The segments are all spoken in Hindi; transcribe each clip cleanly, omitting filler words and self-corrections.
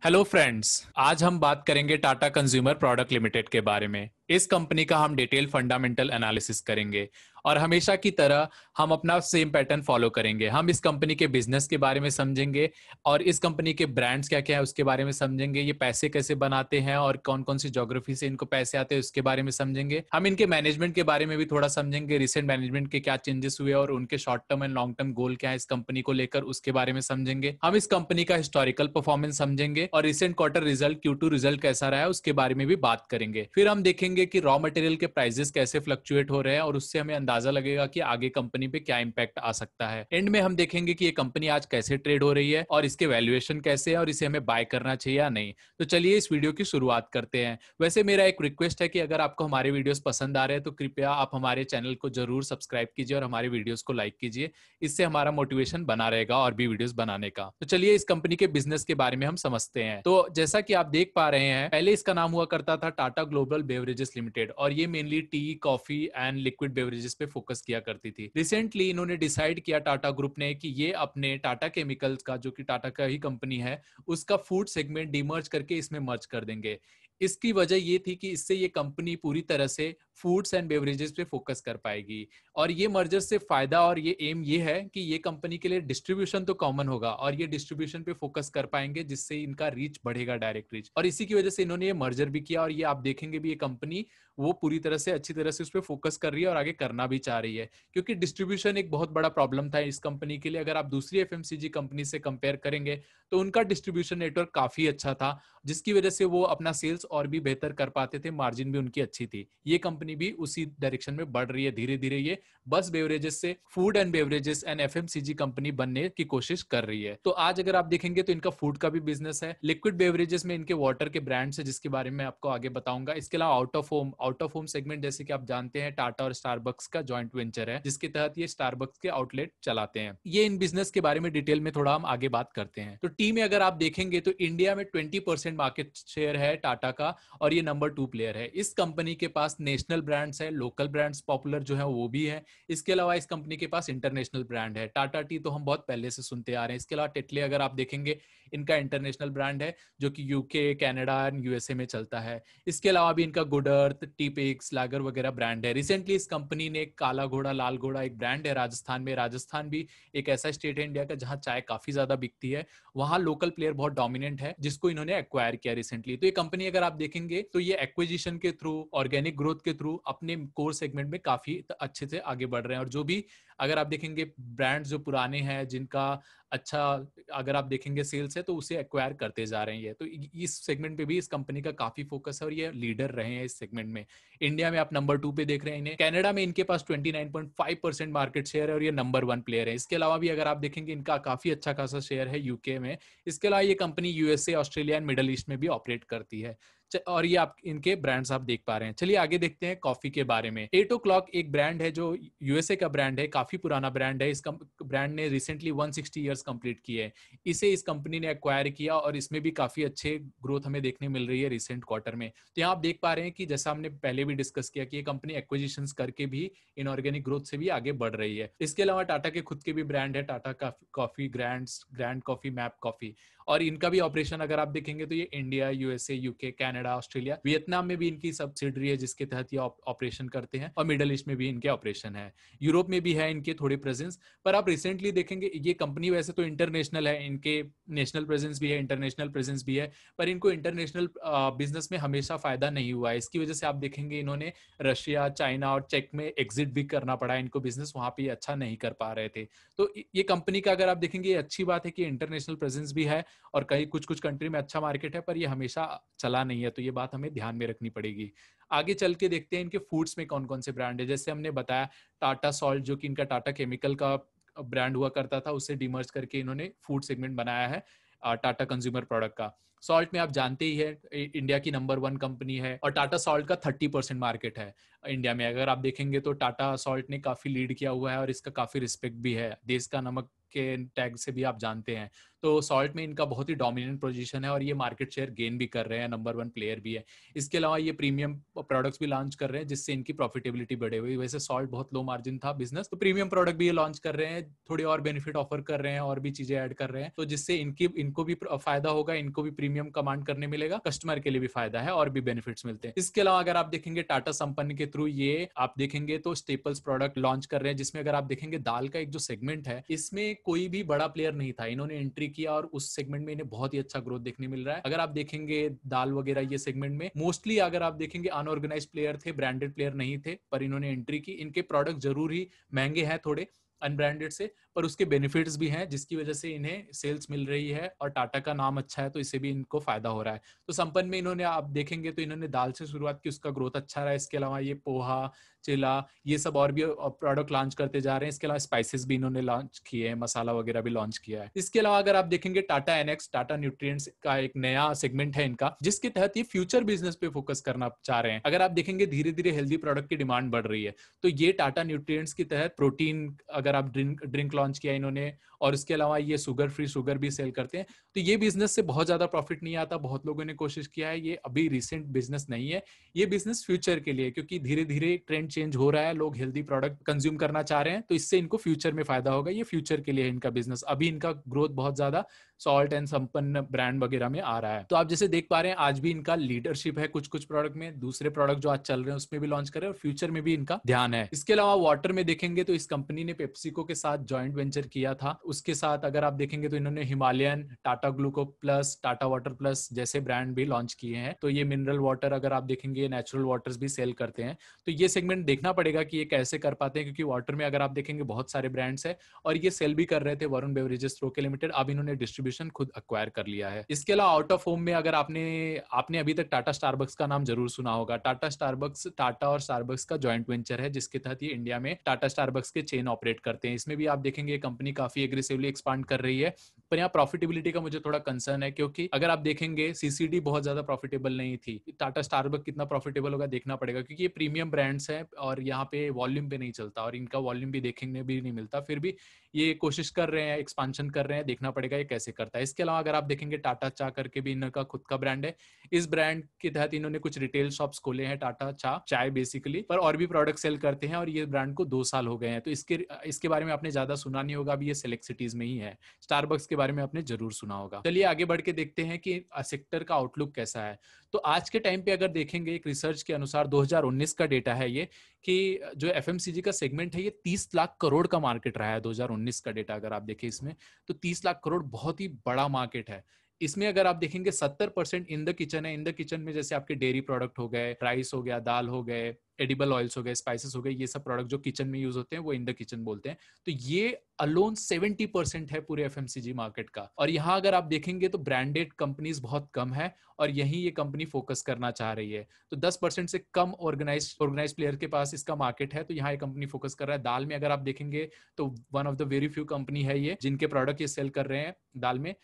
हेलो फ्रेंड्स, आज हम बात करेंगे टाटा कंज्यूमर प्रोडक्ट लिमिटेड के बारे में। इस कंपनी का हम डिटेल फंडामेंटल एनालिसिस करेंगे और हमेशा की तरह हम अपना सेम पैटर्न फॉलो करेंगे। हम इस कंपनी के बिजनेस के बारे में समझेंगे और इस कंपनी के ब्रांड्स क्या क्या है उसके बारे में समझेंगे। ये पैसे कैसे बनाते हैं और कौन कौन सी ज्योग्राफी से इनको पैसे आते हैं उसके बारे में समझेंगे। हम इनके मैनेजमेंट के बारे में भी थोड़ा समझेंगे, रिसेंट मैनेजमेंट के क्या चेंजेस हुए और उनके short term and long term goal क्या है इस कंपनी को लेकर, उसके बारे में समझेंगे। हम इस कंपनी का हिस्टोरिकल परफॉर्मेंस समझेंगे और recent quarter result Q2 result कैसा रहा है उसके बारे में भी बात करेंगे। फिर हम देखेंगे कि रॉ मटेरियल के प्राइसेस कैसे फ्लक्चुएट हो रहे हैं और उससे हमें अंदाजा लगेगा कि आगे कंपनी पे क्या इंपैक्ट आ सकता है। एंड में हम देखेंगे कि ये कंपनी आज कैसे ट्रेड हो रही है और इसके वैल्यूएशन कैसे है और इसे हमें बाय करना चाहिए या नहीं। तो चलिए इस वीडियो की शुरुआत करते हैं। वैसे मेरा एक रिक्वेस्ट है कि अगर आपको हमारे वीडियोस पसंद आ रहे हैं तो कृपया आप हमारे चैनल को जरूर सब्सक्राइब कीजिए और हमारे वीडियोस को लाइक कीजिए। इससे हमारा मोटिवेशन बना रहेगा और भी वीडियोस बनाने का। तो चलिए इस कंपनी के बिजनेस के बारे में हम समझते हैं। तो जैसा कि आप देख पा रहे हैं, पहले इसका नाम हुआ करता था टाटा ग्लोबल बेवरेजेस लिमिटेड और ये mainly T, coffee and liquid beverages पे फोकस किया करती थी। रिसेंटली इन्होंने डिसाइड किया टाटा ग्रुप ने कि ये अपने टाटा केमिकल्स का, जो कि टाटा का ही कंपनी है, उसका फूड सेगमेंट डीमर्ज करके इसमें मर्ज कर देंगे। इसकी वजह ये थी कि इससे ये कंपनी पूरी तरह से फूड्स एंड बेवरेजेस पे फोकस कर पाएगी और ये मर्जर से फायदा और ये एम ये है कि ये कंपनी के लिए डिस्ट्रीब्यूशन तो कॉमन होगा और ये डिस्ट्रीब्यूशन पे फोकस कर पाएंगे जिससे इनका रीच बढ़ेगा, डायरेक्ट रीच। और इसी की वजह से इन्होंने ये मर्जर भी किया और ये आप देखेंगे भी ये कंपनी वो पूरी तरह से अच्छी तरह से उस पर फोकस कर रही है और आगे करना भी चाह रही है, क्योंकि डिस्ट्रीब्यूशन एक बहुत बड़ा प्रॉब्लम था इस कंपनी के लिए। अगर आप दूसरी एफएमसीजी कंपनी से कंपेयर करेंगे तो उनका डिस्ट्रीब्यूशन नेटवर्क काफी अच्छा था, जिसकी वजह से वो अपना सेल्स और भी बेहतर कर पाते थे, मार्जिन भी उनकी अच्छी थी। ये कंपनी भी उसी डायरेक्शन में बढ़ रही है धीरे धीरे। ये बस बेवरेजेस से food and beverages and FMCG company बनने की कोशिश कर रही है। तो आज अगर आप देखेंगे तो इनका फूड का भी बिजनेस है, लिक्विड बेवरेजेस में इनके वाटर के ब्रांड्स है जिसके बारे में आपको आगे बताऊंगा। इसके अलावा आउट ऑफ होम सेगमेंट, जैसे कि आप जानते हैं टाटा और स्टारबक्स का जॉइंट वेंचर है जिसके तहत ये स्टारबक्स के आउटलेट चलाते हैं। ये इन बिजनेस के बारे में डिटेल में थोड़ा हम आगे बात करते हैं। तो टीम में अगर आप देखेंगे तो इंडिया में 20% मार्केट शेयर है टाटा का और ये नंबर 2 प्लेयर है। इस कंपनी के पास नेशनल ब्रांड्स है, लोकल ब्रांड्स पॉपुलर जो है वो भी है। इसके अलावा इस कंपनी के पास इंटरनेशनल ब्रांड है। टाटा टी तो हम बहुत पहले से सुनते आ रहे हैं। इसके अलावा टेटले अगर आप देखेंगे, इनका इंटरनेशनल ब्रांड है जो कि यूके, कनाडा एंड यूएसए में चलता है। इसके अलावा भी इनका गुड अर्थ, टी पिक्स, लागर वगैरह ब्रांड है। रिसेंटली इस कंपनी ने काला घोड़ा, लाल घोड़ा एक ब्रांड है राजस्थान में। राजस्थान भी एक ऐसा स्टेट है इंडिया का जहां चाय काफी ज्यादा बिकती है, वहां लोकल प्लेयर बहुत डोमिनेंट है जिसको इन्होंने एक्वायर किया रिसेंटली। तो ये कंपनी अगर आप देखेंगे तो ये एक्विजिशन के थ्रू, ऑर्गेनिक ग्रोथ के थ्रू अपने कोर सेगमेंट में काफी अच्छे से आगे बढ़ रहे हैं। और जो भी अगर आप देखेंगे ब्रांड्स जो पुराने हैं जिनका अच्छा अगर आप देखेंगे सेल्स है तो उसे एक्वायर करते जा रहे हैं। तो इस सेगमेंट पे भी इस कंपनी का काफी फोकस है और ये लीडर रहे हैं इस सेगमेंट में। इंडिया में आप नंबर 2 पे देख रहे हैं इन्हें। कनाडा में इनके पास 29.5% मार्केट शेयर है और ये नंबर 1 प्लेयर है। इसके अलावा भी अगर आप देखेंगे इनका काफी अच्छा खासा शेयर है यूके में। इसके अलावा ये company USA, Australia and middle east में भी ऑपरेट करती है। और ये आप इनके ब्रांड्स आप देख पा रहे हैं। चलिए आगे देखते हैं कॉफी के बारे में। 8 o'clock एक ब्रांड है जो यूएसए का ब्रांड है, काफी पुराना ब्रांड है। इस ब्रांड ने रिसेंटली 160 ईयर्स कंप्लीट किए हैं। इसे इस कंपनी ने एक्वायर किया और इसमें भी काफी अच्छे ग्रोथ हमें देखने मिल रही है रिसेंट क्वार्टर में। तो यहाँ आप देख पा रहे हैं कि जैसा हमने पहले भी डिस्कस किया कि ये कंपनी एक्विजिशन करके भी इनऑर्गेनिक ग्रोथ से भी आगे बढ़ रही है। इसके अलावा टाटा के खुद के भी ब्रांड है, Tata coffee, grand coffee, map coffee. और इनका भी ऑपरेशन अगर आप देखेंगे तो ये India, USA, UK, Canada, Australia, Vietnam में भी इनकी सब्सिडरी है जिसके तहत ये ऑपरेशन करते हैं और मिडल ईस्ट में भी इनके ऑपरेशन है। यूरोप में भी है इनके थोड़े प्रेजेंस। पर आप रिसेंटली देखेंगे ये कंपनी वैसे तो इंटरनेशनल है, इनके नेशनल प्रेजेंस भी है, इंटरनेशनल प्रेजेंस भी है, पर इनको इंटरनेशनल बिजनेस में हमेशा फायदा नहीं हुआ है। इसकी वजह से आप देखेंगे इन्होंने रशिया, चाइना और चेक में एग्जिट भी करना पड़ा है इनको बिजनेस, वहां पे अच्छा नहीं कर पा रहे थे। तो ये कंपनी का अगर आप देखेंगे अच्छी बात है कि इंटरनेशनल प्रेजेंस भी है और कई कुछ कुछ कंट्री में अच्छा मार्केट है, पर ये हमेशा चला नहीं है। तो ये बात हमें ध्यान में रखनी पड़ेगी। आगे चल के देखते हैं इनके फूड्स में कौन कौन से ब्रांड है। जैसे हमने बताया टाटा सॉल्ट, जो कि इनका टाटा केमिकल का ब्रांड हुआ करता था, उससे डिमर्ज करके इन्होंने फूड सेगमेंट बनाया है टाटा कंज्यूमर प्रोडक्ट का। सॉल्ट में आप जानते ही है इंडिया की नंबर 1 कंपनी है और टाटा सॉल्ट का 30% मार्केट है इंडिया में। अगर आप देखेंगे तो टाटा सॉल्ट ने काफी लीड किया हुआ है और इसका काफी रिस्पेक्ट भी है, देश का नमक के टैग से भी आप जानते हैं। तो सॉल्ट में इनका बहुत ही डोमिनेंट पोजीशन है और ये मार्केट शेयर गेन भी कर रहे हैं, नंबर 1 प्लेयर भी है। इसके अलावा ये प्रीमियम प्रोडक्ट्स भी लॉन्च कर रहे हैं जिससे इनकी प्रॉफिटेबिलिटी बढ़े हुई। वैसे सॉल्ट बहुत लो मार्जिन था बिजनेस, तो प्रीमियम प्रोडक्ट भी ये लॉन्च कर रहे हैं, थोड़ी और बेनिफिट ऑफर कर रहे हैं और भी चीजें ऐड कर रहे हैं, तो जिससे इनको भी फायदा होगा, इनको भी प्रीमियम कमांड करने मिलेगा, कस्टमर के लिए भी फायदा है और भी बेनिफिट्स मिलते हैं। इसके अलावा अगर आप देखेंगे टाटा संपन्न के थ्रू ये आप देखेंगे तो स्टेपल्स प्रोडक्ट लॉन्च कर रहे हैं, जिसमें अगर आप देखेंगे दाल का एक जो सेगमेंट है इसमें कोई भी बड़ा प्लेयर नहीं था, इन्होंने एंट्री किया और उस सेगमेंट में इन्हें बहुत ही अच्छा ग्रोथ देखने मिल रहा है। अगर आप देखेंगे दाल वगैरह ये सेगमेंट में मोस्टली अगर आप देखेंगे अनऑर्गेनाइज प्लेयर थे, ब्रांडेड प्लेयर नहीं थे, पर इन्होंने एंट्री की। इनके प्रोडक्ट जरूर ही महंगे हैं थोड़े अनब्रांडेड से, पर उसके बेनिफिट्स भी हैं जिसकी वजह से इन्हें सेल्स मिल रही है और टाटा का नाम अच्छा है तो इससे भी इनको फायदा हो रहा है। तो संपन्न में इन्होंने आप देखेंगे तो इन्होंने दाल से शुरुआत की, उसका ग्रोथ अच्छा रहा है। इसके अलावा ये पोहा, चिला, ये सब और भी प्रोडक्ट लॉन्च करते जा रहे हैं। इसके अलावा स्पाइसेस भी इन्होंने लॉन्च किए हैं, मसाला वगैरह भी लॉन्च किया है। इसके अलावा अगर आप देखेंगे टाटा एनएक्स, टाटा न्यूट्रिएंट्स का एक नया सेगमेंट है इनका, जिसके तहत ये फ्यूचर बिजनेस पे फोकस करना चाह रहे हैं। अगर आप देखेंगे धीरे धीरे हेल्दी प्रोडक्ट की डिमांड बढ़ रही है, तो ये टाटा न्यूट्रिएंट्स के तहत प्रोटीन अगर आप ड्रिंक लॉन्च किया इन्होंने, और इसके अलावा ये शुगर फ्री शुगर भी सेल करते हैं। तो ये बिजनेस से बहुत ज्यादा प्रॉफिट नहीं आता, बहुत लोगों ने कोशिश किया है, ये अभी रिसेंट बिजनेस नहीं है, ये बिजनेस फ्यूचर के लिए, क्योंकि धीरे धीरे ट्रेंड चेंज हो रहा है, लोग हेल्दी प्रोडक्ट कंज्यूम करना चाह रहे हैं, तो इससे इनको फ्यूचर में फायदा होगा। ये फ्यूचर के लिए इनका बिजनेस, अभी इनका ग्रोथ बहुत ज्यादा सॉल्ट एंड संपन्न ब्रांड वगैरह में आ रहा है। तो आप जैसे देख पा रहे हैं आज भी इनका लीडरशिप है कुछ कुछ प्रोडक्ट में, दूसरे प्रोडक्ट जो आज चल रहे हैं उसमें भी लॉन्च कर रहे हैं और फ्यूचर में भी इनका ध्यान है। इसके अलावा वाटर में देखेंगे तो इस कंपनी ने पेप्सिको के साथ जॉइंट वेंचर किया था, उसके साथ अगर आप देखेंगे तो इन्होंने Himalayan, Tata ग्लूको plus, Tata water plus जैसे ब्रांड भी लॉन्च किए हैं। तो ये मिनरल वाटर अगर आप देखेंगे नेचुरल वाटर्स भी सेल करते हैं, तो ये सेगमेंट देखना पड़ेगा कि ये कैसे कर पाते हैं, क्योंकि वाटर में अगर आप देखेंगे बहुत सारे ब्रांड्स हैं और ये सेल भी कर रहे थे वरुण बेवरेजेस रोके लिमिटेड, अब इन्होंने डिस्ट्रीब्यूशन खुद एक्वायर कर लिया है। इसके अलावा आउट ऑफ होम में अगर आपने अभी तक टाटा स्टारबक्स का नाम जरूर सुना होगा। टाटा स्टारबक्स टाटा और स्टारबक्स का जॉइंट वेंचर है, जिसके तहत ये इंडिया में टाटा स्टारबक्स के चेन ऑपरेट करते हैं। इसमें भी आप देखेंगे कंपनी काफी एग्रेसिवली एक्सपांड कर रही है, पर यहाँ प्रॉफिटेबिलिटी का मुझे थोड़ा कंसर्न है, क्योंकि अगर आप देखेंगे सीसीडी बहुत ज्यादा प्रॉफिटेबल नहीं थी। टाटा स्टारबक्स कितना प्रॉफिटेबल होगा देखना पड़ेगा, क्योंकि ये प्रीमियम ब्रांड्स हैं और यहाँ पे वॉल्यूम पे नहीं चलता और इनका वॉल्यूम भी देखने भी नहीं मिलता। फिर भी ये कोशिश कर रहे हैं, एक्सपांशन कर रहे हैं, देखना पड़ेगा ये कैसे करता है। इसके अलावा अगर आप देखेंगे टाटा चा करके भी इनका खुद का ब्रांड है, इस ब्रांड के तहत इन्होंने कुछ रिटेल शॉप्स खोले हैं, टाटा चा चाय बेसिकली, पर और भी प्रोडक्ट सेल करते हैं और ये ब्रांड को 2 साल हो गए हैं। तो इसके बारे में आपने ज्यादा सुना नहीं होगा, अभी ये सेलेक्ट सिटीज में ही है। स्टारबक्स के बारे में आपने जरूर सुना होगा। चलिए आगे बढ़ के देखते हैं कि सेक्टर का आउटलुक कैसा है। तो आज के टाइम पे अगर देखेंगे एक रिसर्च के अनुसार 2019 का डेटा है ये, कि जो एफएमसीजी का सेगमेंट है ये 30 लाख करोड़ का मार्केट रहा है 2019 का डेटा अगर आप देखें इसमें, तो 30 लाख करोड़ बहुत ही बड़ा मार्केट है। इसमें अगर आप देखेंगे 70% इन द किचन है। इन द किचन में जैसे आपके डेयरी प्रोडक्ट हो गए, राइस हो गया, दाल हो गए, एडिबल ऑयल्स हो गए, स्पाइसेस हो गए, ये सब प्रोडक्ट जो किचन में यूज होते हैं वो इन द किचन बोलते हैं। तो ये अलोन 70% है पूरे एफएमसीजी मार्केट का। और यहाँ अगर आप देखेंगे तो ब्रांडेड कंपनीज बहुत कम है और यही ये कंपनी फोकस करना चाह रही है। तो 10% से कम ऑर्गेनाइज प्लेयर के पास इसका मार्केट है, तो यहाँ ये कंपनी फोकस कर रहा है। दाल में अगर आप देखेंगे तो one of the very few company है ये जिनके प्रोडक्ट ये सेल कर रहे हैं दाल में।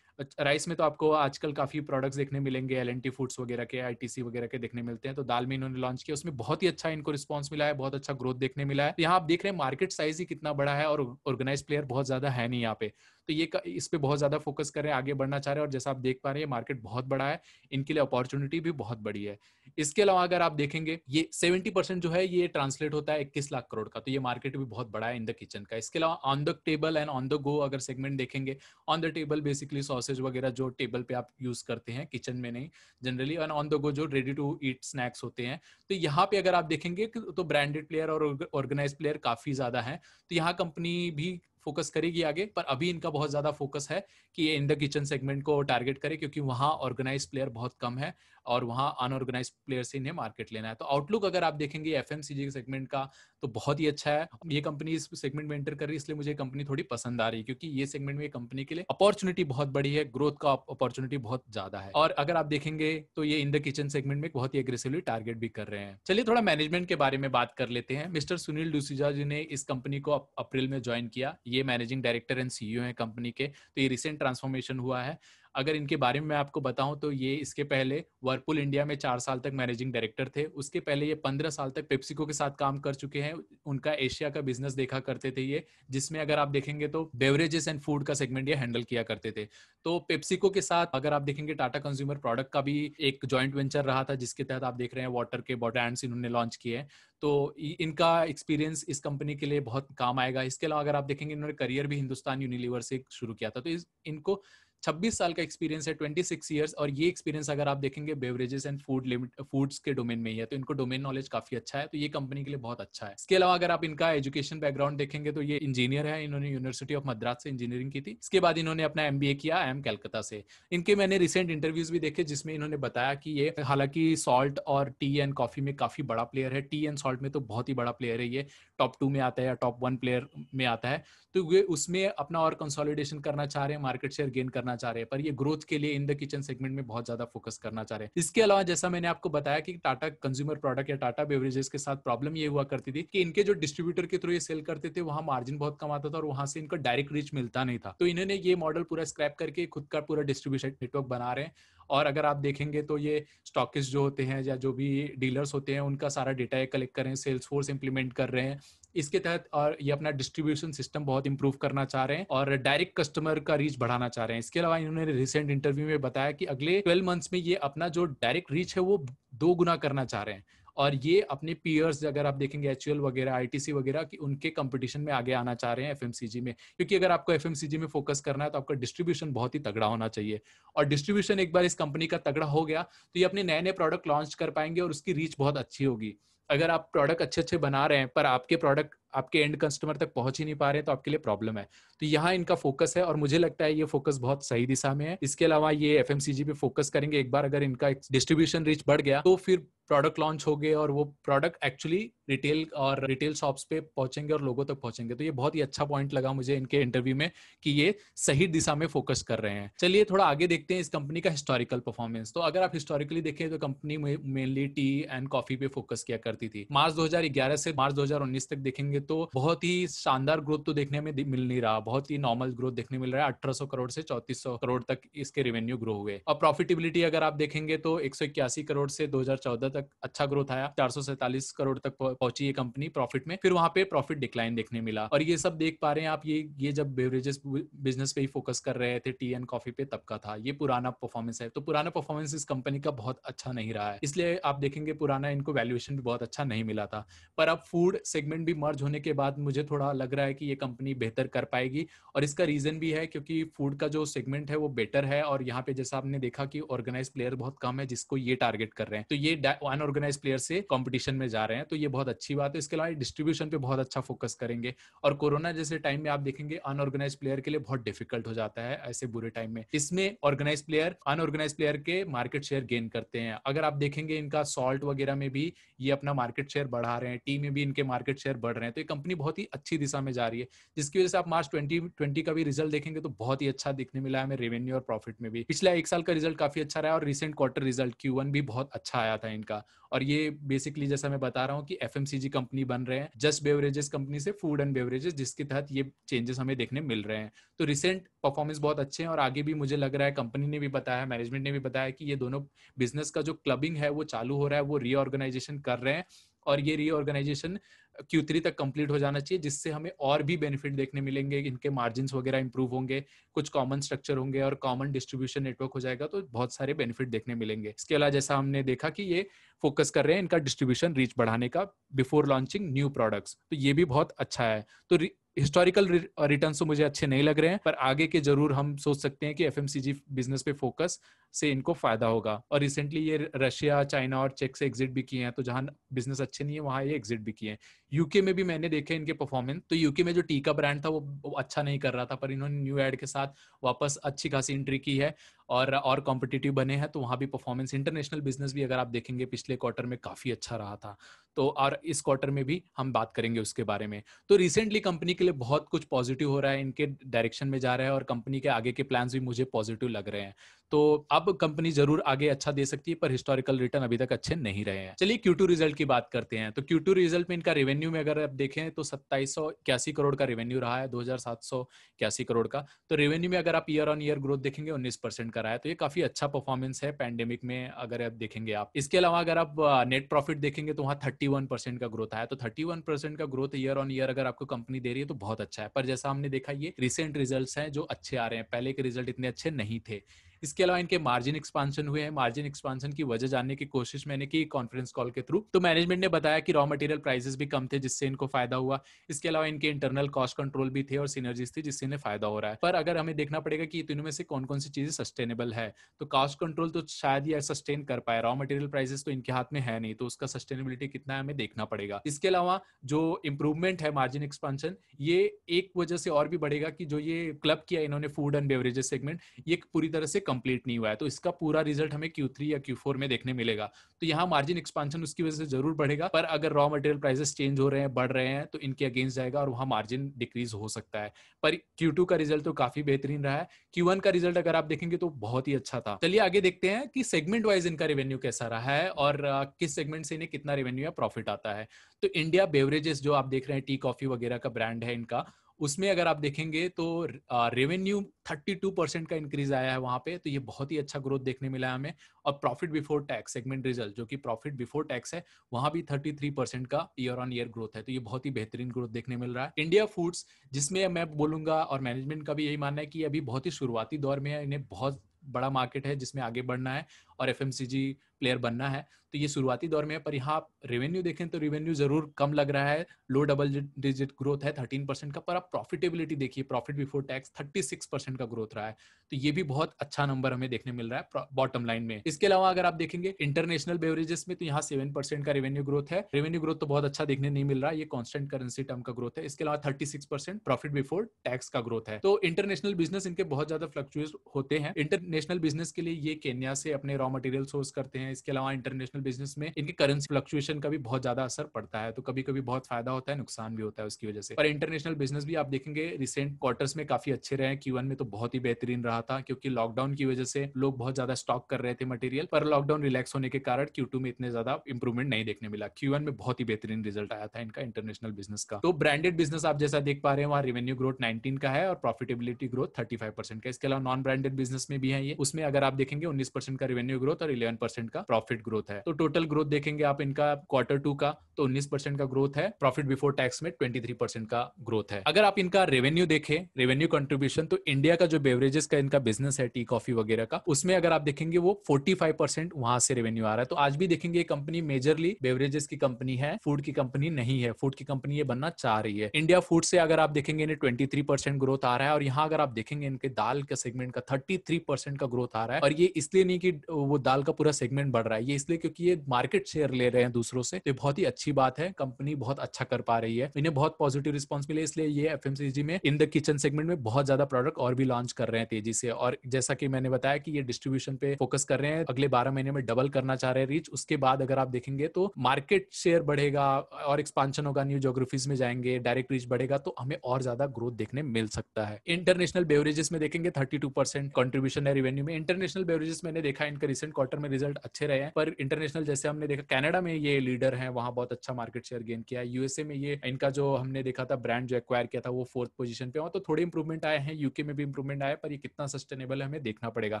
राइस में तो आपको आजकल काफी प्रोडक्ट्स देखने मिलेंगे, एलएनटी फूड्स वगैरह के, आईटीसी वगैरह के देखने मिलते हैं। तो दाल में इन्होंने लॉन्च किया, उसमें बहुत ही अच्छा इनको रिस्पांस मिला है, बहुत अच्छा ग्रोथ देखने मिला है। यहाँ आप देख रहे हैं मार्केट साइज ही कितना बड़ा है और ऑर्गेनाइज प्लेयर बहुत ज्यादा है नहीं यहाँ पे। तो ये इस पे बहुत ज्यादा फोकस कर रहे हैं, आगे बढ़ना चाह रहे हैं। और जैसा आप देख पा रहे हैं मार्केट बहुत बड़ा है, इनके लिए अपॉर्चुनिटी भी बहुत बड़ी है। इसके अलावा अगर आप देखेंगे ये 70% जो है ये ट्रांसलेट होता है 21 लाख करोड़ का, तो ये मार्केट भी बहुत बड़ा है इन द किचन का। इसके अलावा on the table and on the go अगर सेगमेंट देखेंगे, on the table basically sausage वगैरह जो टेबल पे आप यूज करते हैं, किचन में नहीं जनरली, और ऑन द गो जो रेडी टू ईट स्नैक्स होते हैं। तो यहाँ पे अगर आप देखेंगे तो ब्रांडेड प्लेयर और ऑर्गेनाइज प्लेयर काफी ज्यादा है, तो यहाँ कंपनी भी फोकस करेगी आगे। पर अभी इनका बहुत ज्यादा फोकस है कि ये इन द किचन सेगमेंट को टारगेट करे, क्योंकि वहां ऑर्गेनाइज प्लेयर बहुत कम है और वहां अनऑर्गेनाइज प्लेयर से इन्हें मार्केट लेना है। तो आउटलुक अगर आप देखेंगे एफएमसीजी सेगमेंट का तो बहुत ही अच्छा है। ये कंपनी इस सेगमेंट में एंटर कर रही है, इसलिए मुझे कंपनी थोड़ी पसंद आ रही है, क्योंकि ये सेगमेंट में कंपनी के लिए अपॉर्चुनिटी बहुत बड़ी है, ग्रोथ का अपॉर्चुनिटी बहुत ज्यादा है। और अगर आप देखेंगे तो ये इन द किचन सेगमेंट में बहुत ही एग्रेसिवली टारगेट भी कर रहे हैं। चलिए थोड़ा मैनेजमेंट के बारे में बात कर लेते हैं। मिस्टर सुनील डुसिजा जी ने इस कंपनी को अप्रैल में ज्वाइन किया। ये मैनेजिंग डायरेक्टर एंड सीईओ है कंपनी के, तो ये रिसेंट ट्रांसफॉर्मेशन हुआ है। अगर इनके बारे में मैं आपको बताऊं तो ये इसके पहले वर्लपूल इंडिया में 4 साल तक मैनेजिंग डायरेक्टर थे। उसके पहले ये 15 साल तक पेप्सिको के साथ काम कर चुके हैं। उनका एशिया का बिजनेस देखा करते थे ये, जिसमें अगर आप देखेंगे तो बेवरेजेस एंड फूड का सेगमेंट ये हैंडल किया करते थे। तो पेप्सिको के साथ अगर आप देखेंगे टाटा कंज्यूमर प्रोडक्ट का भी एक जॉइंट वेंचर रहा था, जिसके तहत आप देख रहे हैं वाटर के ब्रांड्स इन्होंने लॉन्च किए हैं। तो इनका एक्सपीरियंस इस कंपनी के लिए बहुत काम आएगा। इसके अलावा अगर आप देखेंगे इन्होंने करियर भी हिंदुस्तान यूनिलीवर से शुरू किया था। तो इनको 26 साल का एक्सपीरियंस है, 26 ईयर्स। और ये एक्सपीरियंस अगर आप देखेंगे बेवरेजेस एंड फूड्स के डोमेन में ही है, तो इनको डोमेन नॉलेज काफी अच्छा है। तो ये कंपनी के लिए बहुत अच्छा है। इसके अलावा अगर आप इनका एजुकेशन बैकग्राउंड देखेंगे तो ये इंजीनियर है। इन्होंने यूनिवर्सिटी ऑफ मद्रास से इंजीनियरिंग की थी। इसके बाद इन्होंने अपना MBA किया IIM कलकत्ता से। इनके मैंने रिसेंट इंटरव्यूज भी देखे, जिसमें इन्होंने बताया कि ये हालांकि सॉल्ट और टी एंड कॉफी में काफी बड़ा प्लेयर है। टी एंड सॉल्ट में तो बहुत ही बड़ा प्लेयर है, ये टॉप 2 में आता है या टॉप 1 प्लेयर में आता है। तो वे उसमें अपना और कंसोलिडेशन करना चाह रहे हैं, मार्केट शेयर गेन करना चाह रहे हैं, पर ये ग्रोथ के लिए इन द किचन सेगमेंट में बहुत ज्यादा फोकस करना चाह रहे हैं। इसके अलावा जैसा मैंने आपको बताया कि टाटा कंज्यूमर प्रोडक्ट या टाटा बेवरेजेस के साथ प्रॉब्लम ये हुआ करती थी कि इनके जो डिस्ट्रीब्यूटर के थ्रू ये सेल करते थे, वहां मार्जिन बहुत कम आता था और वहां से इनका डायरेक्ट रीच मिलता नहीं था। तो इन्होंने ये मॉडल पूरा स्क्रैप करके खुद का पूरा डिस्ट्रीब्यूशन नेटवर्क बना रहे हैं। और अगर आप देखेंगे तो ये स्टॉकिस्ट जो होते हैं या जो भी डीलर्स होते हैं, उनका सारा डेटा ये कलेक्ट कर रहे हैं, सेल्स फोर्स इंप्लीमेंट कर रहे हैं इसके तहत। और ये अपना डिस्ट्रीब्यूशन सिस्टम बहुत इंप्रूव करना चाह रहे हैं और डायरेक्ट कस्टमर का रीच बढ़ाना चाह रहे हैं। इसके अलावा इन्होंने रिसेंट इंटरव्यू में बताया कि अगले 12 मंथ्स में ये अपना जो डायरेक्ट रीच है वो 2 गुना करना चाह रहे हैं। और ये अपने पीयर्स अगर आप देखेंगे HUL वगैरह, ITC वगैरह कि उनके कंपटीशन में आगे आना चाह रहे हैं FMCG में। क्योंकि अगर आपको FMCG में फोकस करना है तो आपका डिस्ट्रीब्यूशन बहुत ही तगड़ा होना चाहिए। और डिस्ट्रीब्यूशन एक बार इस कंपनी का तगड़ा हो गया तो ये अपने नए नए प्रोडक्ट लॉन्च कर पाएंगे और उसकी रीच बहुत अच्छी होगी। अगर आप प्रोडक्ट अच्छे अच्छे बना रहे हैं पर आपके प्रोडक्ट आपके एंड कस्टमर तक पहुंच ही नहीं पा रहे हैं, तो आपके लिए प्रॉब्लम है। तो यहाँ इनका फोकस है और मुझे लगता है ये फोकस बहुत सही दिशा में है। इसके अलावा ये FMCG पे फोकस करेंगे। एक बार अगर इनका डिस्ट्रीब्यूशन रीच बढ़ गया तो फिर प्रोडक्ट लॉन्च हो गए और वो प्रोडक्ट एक्चुअली रिटेल शॉप्स पे पहुंचेंगे और लोगों तक पहुंचेंगे। तो ये बहुत ही अच्छा पॉइंट लगा मुझे इनके इंटरव्यू में कि ये सही दिशा में फोकस कर रहे हैं। चलिए थोड़ा आगे देखते हैं इस कंपनी का हिस्टोरिकल परफॉर्मेंस। तो अगर आप हिस्टोरिकली देखें तो company mainly T and coffee पे फोकस किया करती थी। मार्च 2011 से मार्च 2019 तक देखेंगे तो बहुत ही शानदार ग्रोथ तो देखने में मिल नहीं रहा, बहुत ही नॉर्मल ग्रोथ देखने मिल रहा है। 1800 करोड़ से 3400 करोड़ तक इसके रेवेन्यू ग्रो हुए। और प्रॉफिटेबिलिटी अगर आप देखेंगे तो 181 करोड़ से 2014 तक अच्छा ग्रोथ आया, 447 करोड़ तक पहुंची ये कंपनी प्रॉफिट में। फिर वहां पे प्रॉफिट डिक्लाइन देखने मिला। और ये सब देख पा रहे हैं आप, ये जब बेवरेजेस बिजनेस पे ही फोकस कर रहे थे, टी एंड कॉफी पे, तब का था। ये पुराना परफॉर्मेंस है। तो पुराना परफॉर्मेंस इस कंपनी का बहुत अच्छा नहीं रहा है, इसलिए आप देखेंगे पुराना इनको वैल्यूएशन भी बहुत अच्छा नहीं मिला था। पर अब फूड सेगमेंट भी मर्ज होने के बाद मुझे थोड़ा लग रहा है कि ये कंपनी बेहतर कर पाएगी। और इसका रीजन भी है क्योंकि फूड का जो सेगमेंट है वो बेटर है और यहाँ पे जैसा आपने देखा कि ऑर्गेनाइज प्लेयर बहुत कम है जिसको ये टारगेट कर रहे हैं। तो ये अनऑर्गेनाइज प्लेयर से कंपटीशन में जा रहे हैं, तो ये बहुत अच्छी बात है। इसके अलावा डिस्ट्रीब्यूशन पे बहुत अच्छा फोकस करेंगे। और कोरोना जैसे टाइम में आप देखेंगे अनऑर्गेनाइज प्लेयर के लिए बहुत डिफिकल्ट हो जाता है ऐसे बुरे टाइम में। इसमें ऑर्गेनाइज प्लेयर अनऑर्गेनाइज प्लेयर के मार्केट शेयर गेन करते हैं। अगर आप देखेंगे इनका सॉल्ट वगैरह में भी ये अपना मार्केट शेयर बढ़ा रहे हैं, टी में भी इनके मार्केट शेयर बढ़ रहे हैं। तो ये कंपनी बहुत ही अच्छी दिशा में जा रही है, जिसकी वजह से आप मार्च 2020 का भी रिजल्ट देखेंगे तो बहुत ही अच्छा दिखने मिला है हमें रेवेन्यू और प्रॉफिट में भी। पिछला 1 साल का रिजल्ट काफी अच्छा रहा है और रिसेंट क्वार्टर रिजल्ट Q1 भी बहुत अच्छा आया था इनका। और ये बेसिकली जैसा मैं बता रहा हूँ कि FMCG कंपनी बन रहे हैं, जस्ट बेवरेजेस कंपनी से फूड एंड बेवरेजेस, जिसके तहत ये चेंजेस हमें देखने मिल रहे हैं। तो रिसेंट परफॉर्मेंस बहुत अच्छे हैं और आगे भी मुझे लग रहा है, कंपनी ने भी बताया, मैनेजमेंट ने भी बताया कि ये दोनों बिजनेस का जो क्लबिंग है वो चालू हो रहा है, वो रीऑर्गेनाइजेशन कर रहे हैं। और ये रीऑर्गेनाइजेशन Q3 तक कंप्लीट हो जाना चाहिए, जिससे हमें और भी बेनिफिट देखने मिलेंगे। इनके मार्जिन्स वगैरह इंप्रूव होंगे, कुछ कॉमन स्ट्रक्चर होंगे और कॉमन डिस्ट्रीब्यूशन नेटवर्क हो जाएगा, तो बहुत सारे बेनिफिट देखने मिलेंगे। इसके अलावा जैसा हमने देखा कि ये फोकस कर रहे हैं इनका डिस्ट्रीब्यूशन रीच बढ़ाने का बिफोर लॉन्चिंग न्यू प्रोडक्ट्स, तो ये भी बहुत अच्छा है। तो हिस्टोरिकल रिटर्न्स तो मुझे अच्छे नहीं लग रहे हैं, पर आगे के जरूर हम सोच सकते हैं कि FMCG बिजनेस पे फोकस से इनको फायदा होगा। और रिसेंटली ये रशिया, चाइना और चेक से एग्जिट भी किए हैं, तो जहां बिजनेस अच्छे नहीं है वहां ये एग्जिट भी किए हैं। यूके में भी मैंने देखे इनके परफॉर्मेंस, तो यूके में जो टी का ब्रांड था वो अच्छा नहीं कर रहा था, पर इन्होंने न्यू एड के साथ वापस अच्छी खासी एंट्री की है और कॉम्पिटिटिव बने हैं, तो वहां भी परफॉर्मेंस, इंटरनेशनल बिजनेस भी अगर आप देखेंगे पिछले क्वार्टर में काफी अच्छा रहा था। तो और इस क्वार्टर में भी हम बात करेंगे उसके बारे में। तो रिसेंटली कंपनी के लिए बहुत कुछ पॉजिटिव हो रहा है, इनके डायरेक्शन में जा रहा है और कंपनी के आगे के प्लान्स भी मुझे पॉजिटिव लग रहे हैं। तो अब कंपनी जरूर आगे अच्छा दे सकती है, पर हिस्टोरिकल रिटर्न अभी तक अच्छे नहीं रहे हैं। चलिए Q2 रिजल्ट की बात करते हैं। तो Q2 रिजल्ट में इनका रेवेन्यू में अगर आप देखें तो 2781 करोड़ का रेवेन्यू रहा है, 2781 करोड़ का। तो रेवेन्यू में अगर आप ईयर ऑन ईयर ग्रोथ देखेंगे 19% का रहा है, तो ये काफी अच्छा परफॉर्मेंस है पैंडेमिक में अगर आप देखेंगे आप। इसके अलावा अगर आप नेट प्रॉफिट देखेंगे तो वहाँ 31% का ग्रोथ आया। तो 31% का ग्रोथ ईयर ऑन ईयर अगर आपको कंपनी दे रही है तो बहुत अच्छा है। पर जैसा हमने देखा, ये रिसेंट रिजल्ट्स हैं जो अच्छे आ रहे हैं, पहले के रिजल्ट इतने अच्छे नहीं थे। इसके अलावा इनके मार्जिन एक्सपांशन हुए हैं। मार्जिन एक्सपांशन की वजह जानने की कोशिश मैंने की कॉन्फ्रेंस कॉल के थ्रू। तो मैनेजमेंट ने बताया कि रॉ मटेरियल प्राइसेस भी कम थे जिससे इनको फायदा हुआ। इसके अलावा इनके इंटरनल कॉस्ट कंट्रोल भी थे और सिनर्जीज थी जिससे इन्हें फायदा हो रहा है। पर अगर हमें देखना पड़ेगा कि तीनों में से कौन कौन सी चीजें सस्टेनेबल है, तो कॉस्ट कंट्रोल तो शायद ये सस्टेन कर पाए। रॉ मटेरियल प्राइसेस तो इनके हाथ में है नहीं, तो उसका सस्टेनेबिलिटी कितना है हमें देखना पड़ेगा। इसके अलावा जो इंप्रूवमेंट है मार्जिन एक्सपांशन, ये एक वजह से और भी बढ़ेगा कि जो ये क्लब किया इन्होंने फूड एंड बेवरेजेस सेगमेंट, ये पूरी तरह से कंप्लीट नहीं हुआ है। तो इसका पूरा रिजल्ट हमें Q3 या Q4 में देखने मिलेगा। तो यहाँ मार्जिन एक्सपांशन उसकी वजह से जरूर बढ़ेगा, पर अगर रॉ मटेरियल प्राइसेस चेंज हो रहे हैं, बढ़ रहे हैं, तो इनके अगेंस्ट जाएगा और वहां मार्जिन डिक्रीज हो सकता है। पर Q2 का रिजल्ट तो काफी बेहतरीन रहा है। Q1 का रिजल्ट अगर आप देखेंगे तो बहुत ही अच्छा था। चलिए आगे देखते हैं कि सेगमेंट वाइज इनका रेवेन्यू कैसा रहा है और किस सेगमेंट से इन्हें कितना रेवेन्यू या प्रॉफिट आता है। तो इंडिया बेवरेजेस जो आप देख रहे हैं, टी कॉफी वगैरह का ब्रांड है इनका, उसमें अगर आप देखेंगे तो रेवेन्यू 32% का इंक्रीज आया है वहां पे। तो ये बहुत ही अच्छा ग्रोथ देखने मिला है हमें। और profit before tax segment result, जो कि प्रॉफिट बिफोर टैक्स है, वहां भी 33% का ईयर ऑन ईयर ग्रोथ है। तो ये बहुत ही बेहतरीन ग्रोथ देखने मिल रहा है। इंडिया फूड्स, जिसमें मैं बोलूंगा और मैनेजमेंट का भी यही मानना है कि अभी बहुत ही शुरुआती दौर में है, इन्हें बहुत बड़ा मार्केट है जिसमें आगे बढ़ना है और एफएमसीजी प्लेयर बनना है। तो ये शुरुआती दौर में है। पर यहाँ आप रेवेन्यू देखें तो रेवेन्यू जरूर कम लग रहा है, लो डबल डिजिट ग्रोथ है 13% का। पर आप प्रॉफिटेबिलिटी देखिए, प्रॉफिट बिफोर टैक्स 36% का ग्रोथ रहा है। तो ये भी बहुत अच्छा नंबर हमें देखने मिल रहा है बॉटम लाइन में। इसके अलावा अगर आप देखेंगे इंटरनेशनल बेवरेजेस में, तो यहाँ 7% का रेवेन्यू ग्रोथ है। रेवेन्यू ग्रोथ तो बहुत अच्छा देखने नहीं मिल रहा, ये कॉन्स्टेंट करेंसी टर्म का ग्रोथ है। इसके अलावा 36% प्रॉफिट बिफोर टैक्स का ग्रोथ है। तो इंटरनेशनल बिजनेस इनके बहुत ज्यादा फ्लक्चुएट होते हैं। इंटरनेशनल बिजनेस के लिए ये केन्या से अपने रॉ मटेरियल सोर्स करते हैं। इसके अलावा इंटरनेशनल बिजनेस में इनके करेंसी फ्लक्चुएशन का भी बहुत ज्यादा असर पड़ता है। तो कभी कभी बहुत फायदा होता है, नुकसान भी होता है उसकी वजह से। पर इंटरनेशनल बिजनेस भी आप देखेंगे रिसेंट क्वार्टर्स में काफी अच्छे रहे हैं। Q1 में तो बहुत ही बेहतरीन रहा था, क्योंकि लॉकडाउन की वजह से लोग बहुत ज्यादा स्टॉक कर रहे थे मटेरियल। पर लॉकडाउन रिलैक्स होने के कारण Q2 में इतने ज्यादा इंप्रूवमेंट नहीं देखने मिला। Q1 में बहुत ही बेहतरीन रिजल्ट आया था इनका इंटरनेशनल बिजनेस का। तो ब्रांडेड बिजनेस आप जैसा देख पा रहे हैं, वहाँ रेवेन्यू ग्रोथ 19 का है और प्रॉफिटेबिलिटी ग्रोथ 35% का। इसके अलावा नॉन ब्रांडेड बिजनेस में भी है ये, उसमें अगर आप देखेंगे 19% का रेवेन्यू ग्रोथ और 11% का प्रॉफिट ग्रोथ है। तो टोटल ग्रोथ देखेंगे आप इनका Q2 का, तो 19% का ग्रोथ है। प्रॉफिट बिफोर टैक्स में 23% का ग्रोथ है। अगर आप इनका रेवेन्यू देखें, रेवेन्यू कंट्रीब्यूशन, तो इंडिया का जो बेवरेजेस का इनका बिजनेस है, टी कॉफी वगैरह का, उसमें अगर आप देखेंगे वो 45% वहां से रेवेन्यू आ रहा है। तो आज भी देखेंगे ये कंपनी मेजरली बेवरेजेस की कंपनी है, फूड की कंपनी नहीं है। फूड की कंपनी ये बनना चाह रही है। इंडिया फूड से अगर आप देखेंगे इन्हें 23% ग्रोथ आ रहा है। और यहाँ अगर आप देखेंगे इनके दाल के सेगमेंट का 33% का ग्रोथ आ रहा है। और ये इसलिए नहीं कि वो दाल का पूरा सेगमेंट बढ़ रहा है, ये इसलिए क्योंकि ये मार्केट शेयर ले रहे हैं दूसरों से। तो बहुत ही अच्छी बात है, कंपनी बहुत अच्छा कर पा रही है, इन्हें बहुत पॉजिटिव रिस्पॉन्स मिले। इसलिए ये एफएमसीजी में इन द किचन सेगमेंट में बहुत ज्यादा प्रोडक्ट और भी लॉन्च कर रहे हैं तेजी से। और जैसा कि मैंने बताया कि ये डिस्ट्रीब्यूशन पे फोकस कर रहे हैं, अगले 12 महीने में डबल करना चाह रहे हैं रीच। उसके बाद अगर आप देखेंगे तो मार्केट शेयर बढ़ेगा और एक्सपांशन होगा, न्यू ज्योग्राफीज में जाएंगे, डायरेक्ट रीच बढ़ेगा, तो हमें और ज्यादा ग्रोथ देखने मिल सकता है। इंटरनेशनल बेवरेजेस में देखेंगे 32% कंट्रीब्यूशन है रेवेन्यू में। इंटरनेशनल बेवरेजेस मैंने देखा इनका रिसेंट क्वार्टर में रिजल्ट अच्छे रहे हैं। पर इंटरनेशनल जैसे हमने देखा, कनाडा में ये लीडर है, वहां बहुत अच्छा मार्केट शेयर गेन किया है। यूएसए में ये इनका जो हमने देखा था ब्रांड जो एक्वायर किया था वो 4th पोजीशन पे, तो थोड़े इंप्रूवमेंट आए हैं। यूके में भी इंप्रूवमेंट आया, पर ये कितना सस्टेनेबल है हमें देखना पड़ेगा।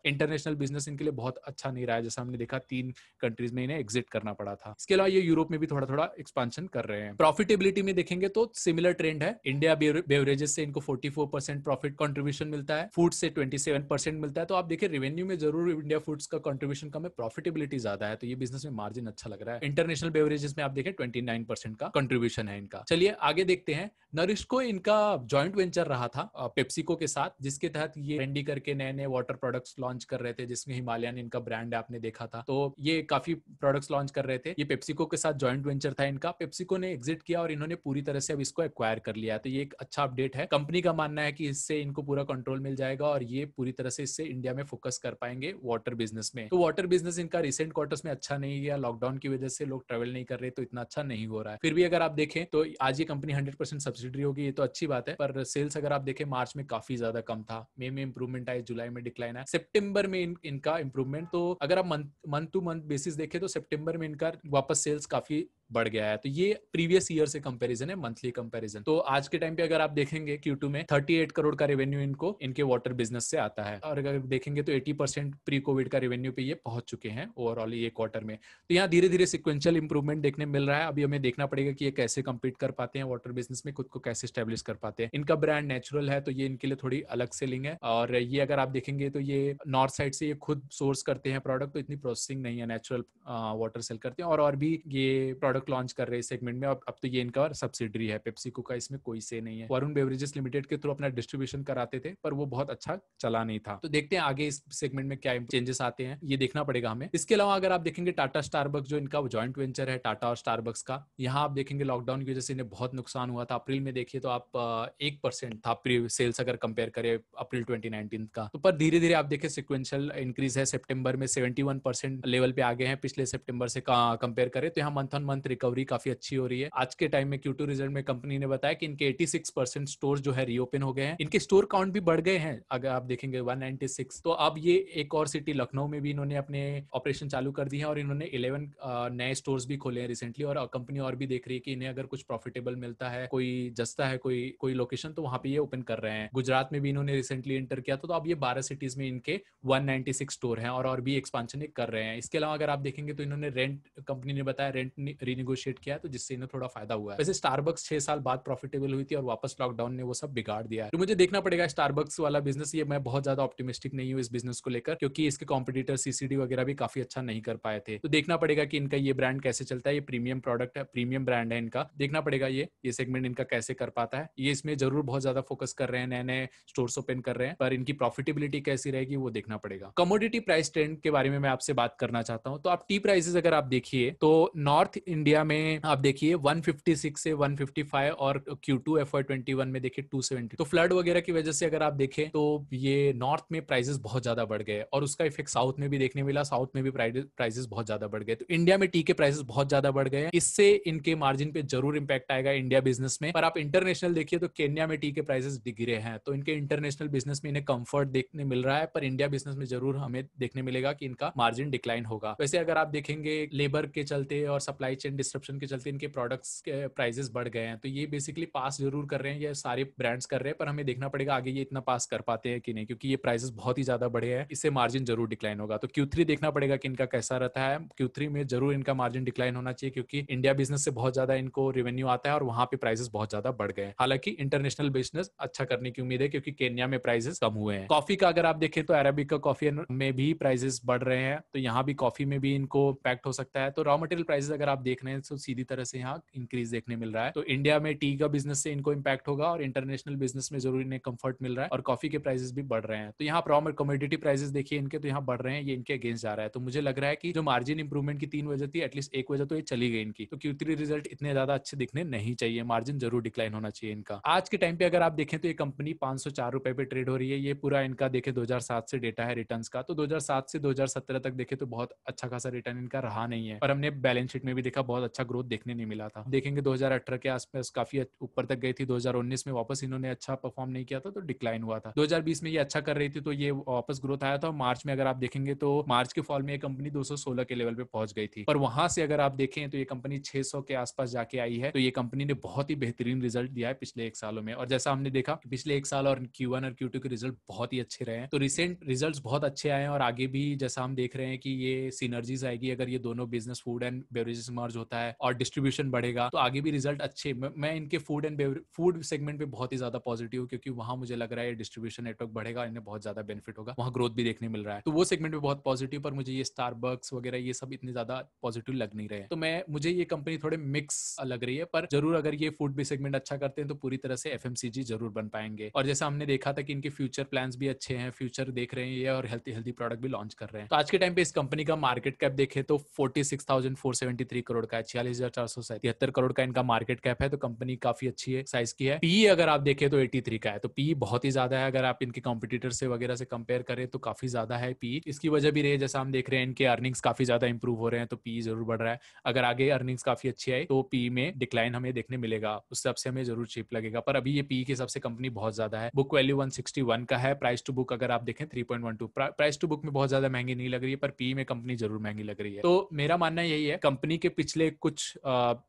इंटरनेशनल बिजनेस इनके लिए बहुत अच्छा नहीं रहा है, जैसा हमने देखा 3 कंट्रीज में इन्हें एग्जिट करना पड़ा था। इसके अलावा ये यूरोप में भी थोड़ा थोड़ा एक्सपांशन कर रहे हैं। प्रॉफिटेबिलिटी में देखेंगे तो सिमिलर ट्रेंड है। इंडिया बेवरेजेस से इनको 44% प्रॉफिट कंट्रीब्यूशन मिलता है, फूड से 27% मिलता है। तो आप देखिए रेवेन्यू में जरूर इंडिया फूड्स का कंट्रीब्यूशन कम है, प्रॉफिटेबिलिटी ज्यादा है। तो ये बिजनेस में मार्जिन अच्छा लग रहा है। इंटरनेशनल बेवरेजेस में आप देखें 29% का कंट्रीब्यूशन है इनका। चलिए आगे देखते हैं। नरिश्को इनका जॉइंट वेंचर रहा था पेप्सिको के साथ, जिसके तहत ये ट्रेंडी करके नए नए वाटर प्रोडक्ट्स लॉन्च कर रहे थे, जिसमें हिमालयन इनका ब्रांड है, आपने देखा था। तो ये काफी प्रोडक्ट्स लॉन्च कर रहे थे। ये पेप्सिको के साथ जॉइंट वेंचर था इनका। पेप्सिको ने एग्जिट किया और इन्होंने पूरी तरह से अब इसको एक्वायर कर लिया है। तो ये एक अच्छा अपडेट है। कंपनी का मानना है कि इससे इनको पूरा कंट्रोल मिल जाएगा और ये पूरी तरह से इससे इंडिया में फोकस कर पाएंगे वाटर बिजनेस में। में। तो वाटर बिजनेस इनका रिसेंट क्वार्टर्स में अच्छा नहीं गया, लॉकडाउन की वजह से लोग ट्रेवल नहीं कर रहे, तो इतना अच्छा नहीं हो रहा है। फिर भी अगर आप देखें तो आज ये कंपनी 100% सब्सिडरी होगी, ये तो अच्छी बात है, पर सेल्स अगर आप देखें मार्च में काफी ज्यादा कम था, मई में इंप्रूवमेंट आया, जुलाई में डिक्लाइन आया, सितंबर में इनका इंप्रूवमेंट, तो अगर आप मंथ टू मंथ बेसिस देखें तो सितंबर में इनका वापस सेल्स काफी बढ़ गया है। तो ये प्रीवियस ईयर से कंपैरिजन है, मंथली कंपैरिजन। तो आज के टाइम पे अगर आप देखेंगे Q2 में 38 करोड़ का रेवेन्यू इनको इनके वाटर बिजनेस से आता है, और अगर देखेंगे तो 80% प्री कोविड का रेवेन्यू पे ये पहुंच चुके हैं ओवरऑल ये क्वार्टर में। तो यहाँ धीरे धीरे सिक्वेंशियल इंप्रूवमेंट देखने मिल रहा है। अभी हमें देखना पड़ेगा कि ये कैसे कम्पीट कर पाते हैं वाटर बिजनेस में, खुद को कैसे स्टेब्लिश कर पाते हैं। इनका ब्रांड नेचुरल है, तो ये इनके लिए थोड़ी अलग सेलिंग है। और ये अगर आप देखेंगे तो ये नॉर्थ साइड से ये खुद सोर्स करते हैं प्रोडक्ट, तो इतनी प्रोसेसिंग नहीं है, नेचुरल वाटर सेल करते हैं, और भी ये प्रोडक्ट लॉन्च कर रहे हैं सेगमेंट में। अब तो ये इनका सब्सिडरी है, पेप्सिको का इसमें कोई से नहीं है। वरुण बेवरेजेस लिमिटेड के थ्रू अपना डिस्ट्रीब्यूशन कराते थे, पर वो बहुत अच्छा चला नहीं था। तो देखते हैं आगे इस सेगमेंट में क्या चेंजेस आते हैं, ये देखना पड़ेगा हमें। इसके अलावा अगर आप देखेंगे टाटा स्टारबक्स, जो इनका जॉइंट वेंचर है टाटा और स्टारबक्स का, यहाँ आप देखेंगे लॉकडाउन की वजह से इन्हें बहुत नुकसान हुआ था। अप्रैल में देखिए तो आप 1% था सेल्स अगर कंपेयर करें अप्रैल 2019 का, तो पर धीरे धीरे आप देखें सिक्वेंशियल इंक्रीज है। सितंबर में 71% लेवल पे आ गए हैं पिछले सितंबर से कंपेयर करें, तो यहाँ मंथ ऑन मंथ रिकवरी काफी अच्छी हो रही है। आज के टाइम में Q2 रिजल्ट में कंपनी ने बताया कि इनके 86% स्टोर जो है रीओपन हो गए हैं, इनके स्टोर काउंट भी बढ़ गए हैं, अगर आप देखेंगे 196। तो अब ये एक और सिटी लखनऊ में भी इन्होंने अपने ऑपरेशन चालू कर दी है, और इन्होंने 11 नए स्टोर्स भी खोले हैं रिसेंटली, और कंपनी और भी देख रही है कि इन्हें अगर कुछ प्रॉफिटेबल मिलता है, कोई जस्ता है कोई लोकेशन, तो वहां पे ये ओपन कर रहे हैं। गुजरात में भी इन्होंने रिसेंटली एंटर किया था, तो अब ये 12 सिटीज में इनके 196 स्टोर हैं, और भी एक्सपांशन कर रहे हैं। इसके अलावा अगर आप देखेंगे तो इन्होंने रेंट, कंपनी ने बताया रेंट रीनिगोशिएट किया है, तो जिससे इन्हें थोड़ा फायदा हुआ है। वैसे स्टारबक्स 6 साल बाद प्रॉफिटेबल हुई थी, और वापस लॉकडाउन ने वो सब बिगाड़ दिया है। तो मुझे देखना पड़ेगा स्टारबक्स वाला बिजनेस, ये मैं बहुत ज्यादा ऑप्टिमिस्टिक नहीं हूँ इस बिजनेस को लेकर, क्योंकि इसके कॉम्पिटिटर सीसीडी वगैरह भी काफी अच्छा नहीं कर पाए थे। तो देखना पड़ेगा कि इनका ये ब्रांड कैसे चलता है, ये प्रीमियम प्रोडक्ट है, प्रीमियम ब्रांड है इनका, देखना पड़ेगा ये सेगमेंट इनका कैसे कर पाता है। ये इसमें जरूर बहुत ज्यादा फोकस कर रहे हैं, नए नए स्टोर्स ओपन कर रहे हैं, पर इनकी प्रॉफिटेबिलिटी कैसी रहेगी वो देखना पड़ेगा। कमोडिटी प्राइस ट्रेंड के बारे में मैं आपसे बात करना चाहता हूं। तो आप टी प्राइसेस अगर आप देखिए तो नॉर्थ इंडिया में आप देखिए 156 से 155, और Q2 FY21 में देखिए 270। तो फ्लड वगैरह की वजह से अगर आप देखें तो ये नॉर्थ में प्राइसेस बहुत ज्यादा बढ़ गए, और उसका इफेक्ट साउथ में भी देखने मिला, साउथ में भी प्राइसेस बहुत ज्यादा बढ़ गए। तो इंडिया में टी के प्राइसेस बहुत ज्यादा बढ़ गए, इससे इनके मार्जिन पे जरूर इंपैक्ट आएगा इंडिया बिजनेस में। पर आप इंटरनेशनल देखिए तो केन्या में टी के प्राइसेस गिरे हैं, तो इनके इंटरनेशनल बिजनेस में इन्हें कंफर्ट देखने मिल रहा है, पर इंडिया बिजनेस में जरूर हमें देखने मिलेगा कि इनका मार्जिन डिक्लाइन होगा। वैसे अगर आप देखेंगे लेबर के चलते और सप्लाई चेन डिस्ट्रप्शन के चलते इनके प्रोडक्ट्स के प्राइसेस बढ़ गए हैं, तो ये बेसिकली पास जरूर कर रहे हैं, ये सारे ब्रांड्स कर रहे हैं, पर हमें देखना पड़ेगा आगे ये इतना पास कर पाते हैं कि नहीं, क्योंकि ये प्राइसेस बहुत ही ज्यादा बढ़े हैं, इससे मार्जिन जरूर डिक्लाइन होगा। तो Q3 देखना पड़ेगा कि इनका कैसा रहता है। Q3 में जरूर इनका मार्जिन डिक्लाइन होना चाहिए, क्योंकि इंडिया बिजनेस से बहुत ज्यादा इनको रेवेन्यू आता है, और वहां पे प्राइसेस बहुत ज्यादा बढ़ गए हैं। हालांकि इंटरनेशनल बिजनेस अच्छा करने की उम्मीद है, क्योंकि केन्या में प्राइसेस कम हुए हैं। कॉफी का अगर आप देखें तो अरेबिका कॉफी में भी प्राइसेस बढ़ रहे हैं, तो यहाँ भी कॉफी में भी इनको इम्पैक्ट हो सकता है। तो रॉ मटेरियल प्राइसेस अगर आप देख रहे हैं तो सीधी तरह से यहाँ इंक्रीज देखने मिल रहा है। तो इंडिया में टी का बिजनेस से इनको इम्पैक्ट होगा, और इंटरनेशनल बिजनेस में जरूर इन्हें कंफर्ट मिल रहा है, और कॉफी के प्राइसेस भी बढ़ रहे हैं। तो यहाँ रॉ कमोडिटी प्राइसेस देखिए इनके, तो यहाँ बढ़ रहे हैं, ये इनके अगेंस्ट जा रहा है। तो मुझे लग रहा है कि जो मार्जिन इंप्रूवमेंट की 3 वजह थी, एटलीस्ट एक वजह तो ये चली गई इनकी। तो Q3 रिजल्ट इतने ज्यादा अच्छे दिखने नहीं चाहिए, मार्जिन जरूर डिक्लाइन होना चाहिए इनका। आज के टाइम पे अगर आप देखें तो ये कंपनी 504 रुपए पे ट्रेड हो रही है। ये पूरा इनका देखें 2007 से डेटा है रिटर्न्स का, तो 2007 से 2017 तक देखे तो बहुत अच्छा खासा रिटर्न इनका रहा नहीं है, और हमने बैलेंस शीट में भी देखा बहुत अच्छा ग्रोथ देखने नहीं मिला था। देखेंगे 2018 के आसपास काफी ऊपर तक गई थी, 2019 में वापस इन्होंने अच्छा परफॉर्म नहीं किया था, तो डिक्लाइन हुआ था। 2020 में ये अच्छा कर रही थी, तो ये वापस ग्रोथ आया था। मार्च में अगर आप देखेंगे तो मार्च के फॉल में ये कंपनी 216 के लेवल पे पहुंच गई थी, पर वहां से अगर आप देखें तो ये कंपनी 600 के आसपास जाके आई है। तो ये कंपनी ने बहुत ही बेहतरीन रिजल्ट दिया है पिछले एक सालों में, और जैसा हमने देखा पिछले एक साल और Q1 और Q2 के रिजल्ट बहुत ही अच्छे रहे हैं। तो रिसेंट रिजल्ट्स बहुत अच्छे आए हैं, और आगे भी जैसा हम देख रहे हैं कि ये सिनर्जीज आएगी, अगर ये दोनों बिजनेस फूड एंड बेवरेजेस मर्ज होता है और डिस्ट्रीब्यूशन बढ़ेगा, तो आगे भी रिजल्ट अच्छे। मैं इनके फूड सेगमेंट पे बहुत ही ज्यादा पॉजिटिव हूँ, क्योंकि वहां मुझे लग रहा है डिस्ट्रीब्यूशन नेटवर्क बढ़ेगा, इन्हें बहुत ज्यादा बेनिफिट होगा, वहां ग्रोथ भी देखने मिल रहा है। तो वो सेगमेंट पे बहुत पॉजिटिव, पर मुझे ये स्टारबक्स वगैरह ये सब इतने ज्यादा पॉजिटिव लग नहीं रहे। तो मुझे ये कंपनी थोड़े मिक्स लग रही है, पर जरूर अगर ये फूड भी सेगमेंट अच्छा करते हैं तो पूरी तरह से FMCG जरूर बन पाएंगे। और जैसा हमने देखा था कि इनके फ्यूचर प्लान्स भी अच्छे हैं, फ्यूचर देख रहे हैं ये, और हेल्थी प्रोडक्ट भी लॉन्च कर रहे हैं। तो आज के टाइम पे इस कंपनी का मार्केट कैप देखे तो 46,473 करोड़ का है, 46,473 करोड़ का इनका मार्केट कैप है, तो कंपनी काफी अच्छी है, साइज की है। पीई अगर आप देखें तो 83 का है, तो पीई बहुत ही ज्यादा है। अगर आप इनके कॉम्पिटिटर से वगैरह से कंपेयर करें तो काफी ज्यादा है पीई। इसकी वजह भी रही है, जैसा हम देख रहे हैं इनके अर्निंग्स काफी ज्यादा इंप्रूव हो रहे हैं, तो पीई जरूर बढ़ रहा है। अगर आगे अर्निंग्स काफी अच्छी आई तो पीई में डिक्लाइन हमें देखने मिलेगा, उस हिसाब से हमें जरूर चीप लगेगा। पर अभी ये पीई के हिसाब से कंपनी बहुत ज्यादा है। बुक वैल्यू 161 का है, प्राइस टू बुक अगर आप देखें 3.12। प्राइस टू बुक में बहुत ज्यादा महंगी नहीं लग रही है, पर पीई में कंपनी जरूर महंगी लग रही है। तो मेरा मानना यही है, कंपनी के पिछले कुछ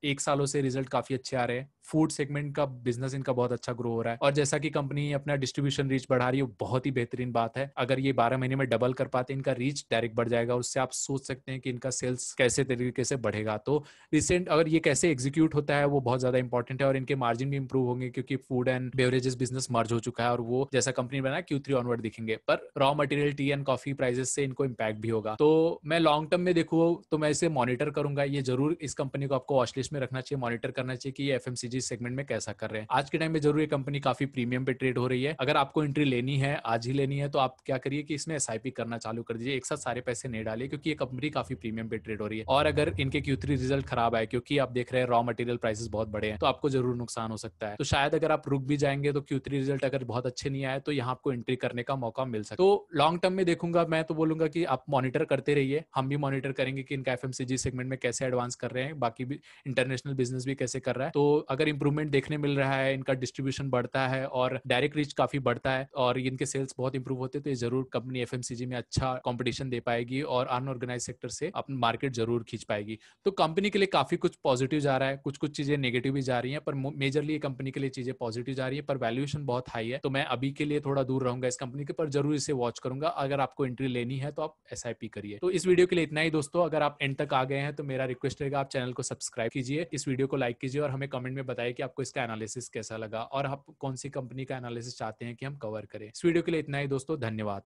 एक सालों से रिजल्ट काफी अच्छे आ रहे हैं। फूड सेगमेंट का बिजनेस इनका बहुत अच्छा ग्रो हो रहा है, और जैसा कि कंपनी अपना डिस्ट्रीब्यूशन रीच बढ़ा रही है, वो बहुत ही बेहतरीन बात है। अगर ये 12 महीने में डबल कर पाते, इनका रीच डायरेक्ट बढ़ जाएगा, उससे आप सोच सकते हैं कि इनका सेल्स कैसे तरीके से बढ़ेगा। तो रिसेंट अगर ये कैसे एग्जीक्यूट होता है वो बहुत ज्यादा इंपॉर्टेंट है, और इनके मार्जिन भी इंप्रूव होंगे, क्योंकि फूड एंड बेवरेजेस बिजनेस मर्ज हो चुका है, और वो जैसा कंपनी बना Q3 ऑनवर्ड दिखेंगे। पर raw material T and coffee prices से इनको इम्पैक्ट भी होगा। तो मैं लॉन्ग टर्म में देखूँ तो मैं इसे मॉनिटर करूंगा। ये जरूर इस कंपनी को आपको वॉच लिस्ट में रखना चाहिए, मॉनिटर करना चाहिए कि ये एफएमसीजी सेगमेंट में कैसा कर रहे हैं। आज के टाइम में जरूर ये कंपनी काफी प्रीमियम पे ट्रेड हो रही है। अगर आपको एंट्री लेनी है, आज ही लेनी है, तो आप क्या करिए कि इसमें एसआईपी करना चालू कर दीजिए, एक साथ सारे पैसे नहीं डालिए, क्योंकि ये कंपनी काफी प्रीमियम पे ट्रेड हो रही है। और अगर इनके Q3 रिजल्ट खराब आए, क्योंकि आप देख रहे हैं रॉ मटेरियल प्राइसेस बहुत बड़े हैं, तो आपको जरूर नुकसान हो सकता है। तो शायद अगर आप रुक भी जाएंगे तो Q3 रिजल्ट अगर बहुत अच्छे नहीं आए तो यहाँ आपको एंट्री करने का मौका मिल सकता है। तो लॉन्ग टर्म में देखूंगा मैं, तो बोलूंगा कि आप मॉनिटर करते रहिए, हम भी मॉनिटर करेंगे कि इनका एफएमसीजी सेगमेंट में कैसे एडवांस कर रहे हैं, बाकी भी इंटरनेशनल बिजनेस भी कैसे कर रहा है। तो अगर इंप्रूवमेंट देखने मिल रहा है, इनका डिस्ट्रीब्यूशन बढ़ता है और डायरेक्ट रीच काफी बढ़ता है, और इनके सेल्स बहुत इंप्रूव होते हैं, तो ये जरूर कंपनी एफएमसीजी में अच्छा कंपटीशन दे पाएगी और अनऑर्गेनाइज सेक्टर से अपनी मार्केट जरूर खींच पाएगी। तो कंपनी के लिए काफी कुछ पॉजिटिव जा रहा है, कुछ कुछ चीजें नेगेटिव भी जा रही हैं, पर मेजरली कंपनी के लिए चीजें पॉजिटिव जा रही है। पर वैल्यूएशन बहुत हाई है, तो मैं अभी के लिए थोड़ा दूर रहूंगा इस कंपनी के, पर जरूर इसे वॉच करूंगा। अगर आपको एंट्री लेनी है तो आप एसआईपी करिए। तो इस वीडियो के लिए इतना ही दोस्तों। अगर आप एंड तक आ गए हैं तो मेरा रिक्वेस्ट रहेगा, आप चैनल को सब्सक्राइब कीजिए, इस वीडियो को लाइक कीजिए, और हमें कमेंट में बताइए कि आपको इसका एनालिसिस कैसा लगा, और आप कौन सी कंपनी का एनालिसिस चाहते हैं कि हम कवर करें। इस वीडियो के लिए इतना ही दोस्तों, धन्यवाद।